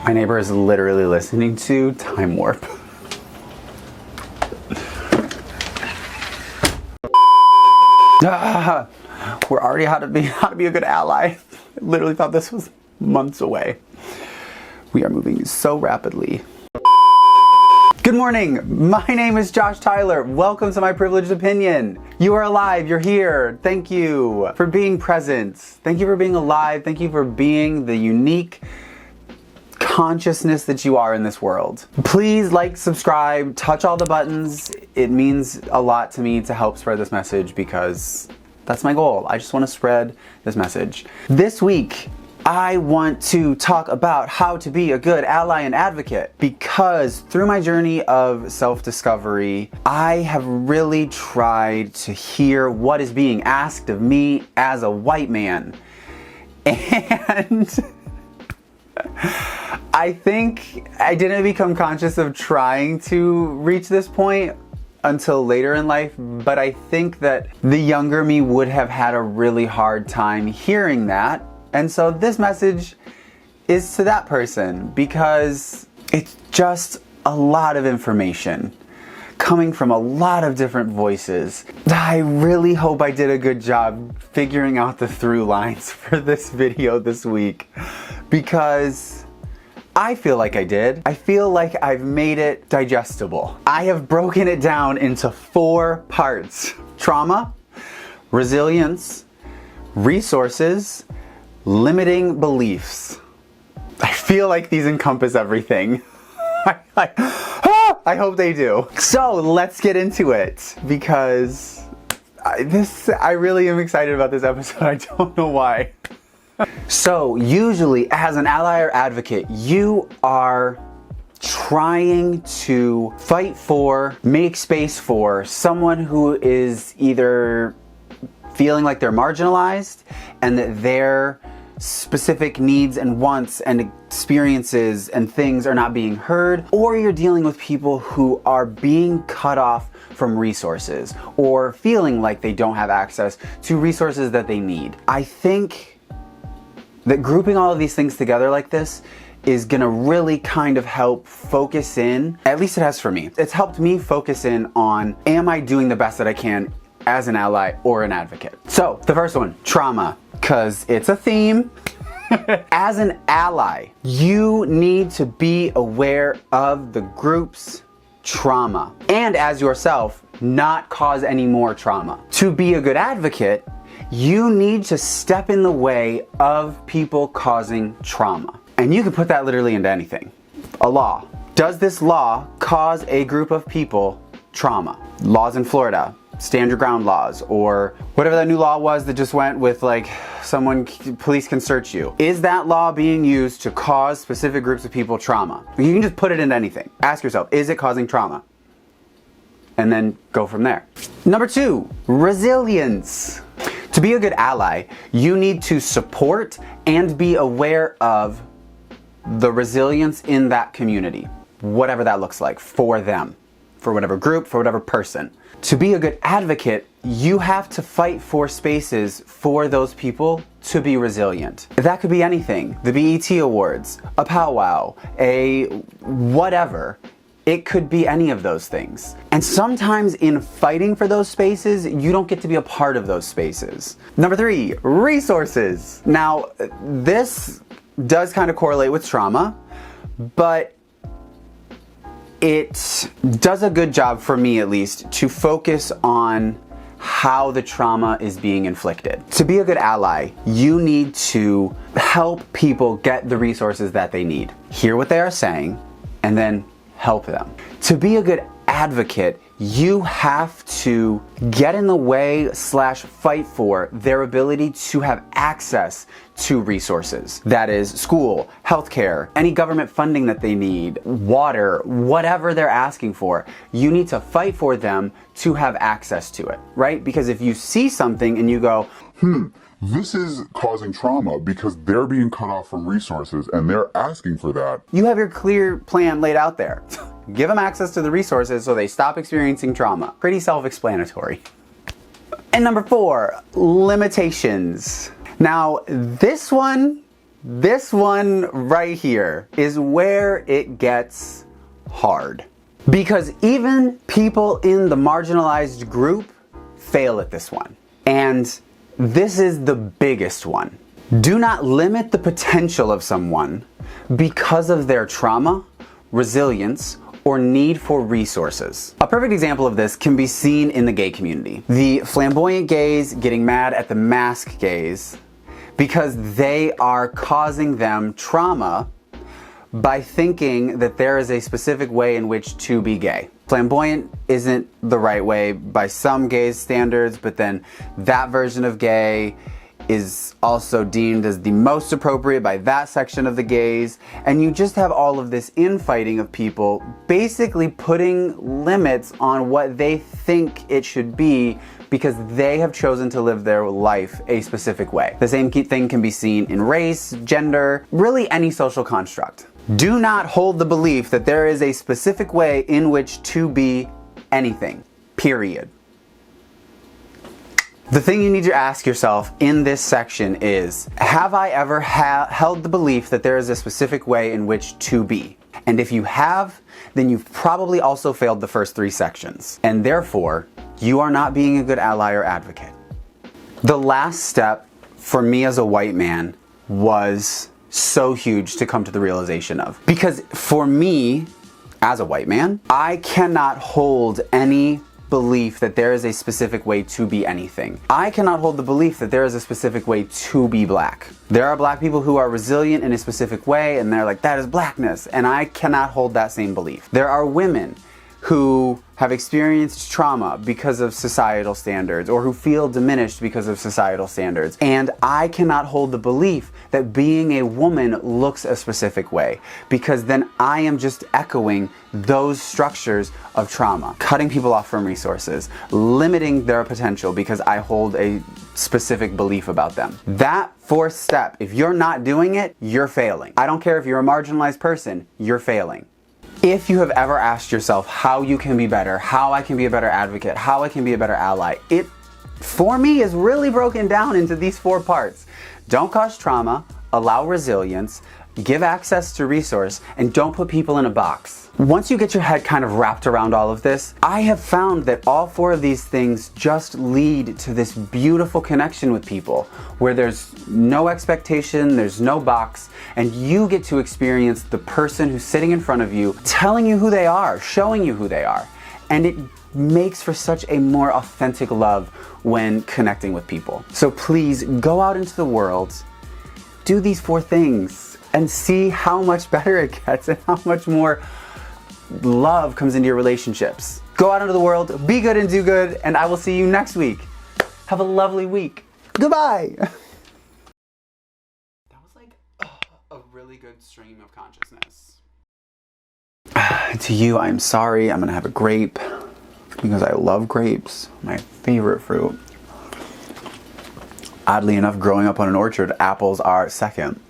My neighbor is literally listening to Time Warp. We're already how to be a good ally. I literally thought this was months away. We are moving so rapidly. Good morning, my name is Josh Tyler. Welcome to my privileged opinion. You are alive, you're here. Thank you for being present. Thank you for being alive. Thank you for being the unique consciousness that you are in this world. Please like, subscribe, touch all the buttons. It means a lot to me to help spread this message because that's my goal. I just want to spread this message. This week, I want to talk about how to be a good ally and advocate because through my journey of self-discovery, I have really tried to hear what is being asked of me as a white man. And I think I didn't become conscious of trying to reach this point until later in life, but I think that the younger me would have had a really hard time hearing that. And so this message is to that person because it's just a lot of information coming from a lot of different voices. I really hope I did a good job figuring out the through lines for this video this week because I feel like I did. I feel like I've made it digestible. I have broken it down into 4 parts: trauma, resilience, resources, limiting beliefs. I feel like these encompass everything. I hope they do. So let's get into it because I really am excited about this episode. I don't know why. So usually as an ally or advocate, you are trying to fight for, make space for someone who is either feeling like they're marginalized and that their specific needs and wants and experiences and things are not being heard, or you're dealing with people who are being cut off from resources or feeling like they don't have access to resources that they need. I think that grouping all of these things together like this is gonna really kind of help focus in, at least it has for me. It's helped me focus in on, am I doing the best that I can as an ally or an advocate? So the first one, trauma, because it's a theme. As an ally, you need to be aware of the group's trauma and as yourself, not cause any more trauma. To be a good advocate, you need to step in the way of people causing trauma. And you can put that literally into anything. A law. Does this law cause a group of people trauma? Laws in Florida, stand your ground laws, or whatever that new law was that just went with like police can search you. Is that law being used to cause specific groups of people trauma? You can just put it into anything. Ask yourself, is it causing trauma? And then go from there. Number 2, resilience. To be a good ally, you need to support and be aware of the resilience in that community, whatever that looks like for them, for whatever group, for whatever person. To be a good advocate, you have to fight for spaces for those people to be resilient. That could be anything. The BET Awards, a powwow, a whatever. It could be any of those things. And sometimes in fighting for those spaces, you don't get to be a part of those spaces. Number 3, resources. Now, this does kind of correlate with trauma, but it does a good job, for me at least, to focus on how the trauma is being inflicted. To be a good ally, you need to help people get the resources that they need. Hear what they are saying, and then help them. To be a good advocate, you have to get in the way / fight for their ability to have access to resources. That is school, healthcare, any government funding that they need, water, whatever they're asking for. You need to fight for them to have access to it, right? Because if you see something and you go, this is causing trauma because they're being cut off from resources and they're asking for that. You have your clear plan laid out there. Give them access to the resources so they stop experiencing trauma. Pretty self-explanatory. And number 4, limitations. Now, this one this one right here is where it gets hard. Because even people in the marginalized group fail at this one. And this is the biggest one. Do not limit the potential of someone because of their trauma, resilience, or need for resources. A perfect example of this can be seen in the gay community. The flamboyant gays getting mad at the mask gays because they are causing them trauma by thinking that there is a specific way in which to be gay. Flamboyant isn't the right way by some gays' standards, but then that version of gay is also deemed as the most appropriate by that section of the gays, and you just have all of this infighting of people basically putting limits on what they think it should be because they have chosen to live their life a specific way. The same thing can be seen in race, gender, really any social construct. Do not hold the belief that there is a specific way in which to be anything, period. The thing you need to ask yourself in this section is, have I ever held the belief that there is a specific way in which to be? And if you have, then you've probably also failed the first 3 sections. And therefore, you are not being a good ally or advocate. The last step for me as a white man was so huge to come to the realization of. Because for me, as a white man, I cannot hold any belief that there is a specific way to be anything. I cannot hold the belief that there is a specific way to be black. There are black people who are resilient in a specific way and they're like, that is blackness, and I cannot hold that same belief. There are women who have experienced trauma because of societal standards or who feel diminished because of societal standards. And I cannot hold the belief that being a woman looks a specific way because then I am just echoing those structures of trauma, cutting people off from resources, limiting their potential because I hold a specific belief about them. That 4th step, if you're not doing it, you're failing. I don't care if you're a marginalized person, you're failing. If you have ever asked yourself how you can be better, how I can be a better advocate, how I can be a better ally, it, for me, is really broken down into these 4 parts. Don't cause trauma, allow resilience, give access to resource, and don't put people in a box. Once you get your head kind of wrapped around all of this, I have found that all 4 of these things just lead to this beautiful connection with people where there's no expectation, there's no box, and you get to experience the person who's sitting in front of you, telling you who they are, showing you who they are. And it makes for such a more authentic love when connecting with people. So please go out into the world, do these 4 things, and see how much better it gets and how much more love comes into your relationships. Go out into the world, be good and do good, and I will see you next week. Have a lovely week. Goodbye. That was like a really good stream of consciousness. To you, I'm sorry. I'm gonna have a grape because I love grapes, my favorite fruit. Oddly enough, growing up on an orchard, apples are second.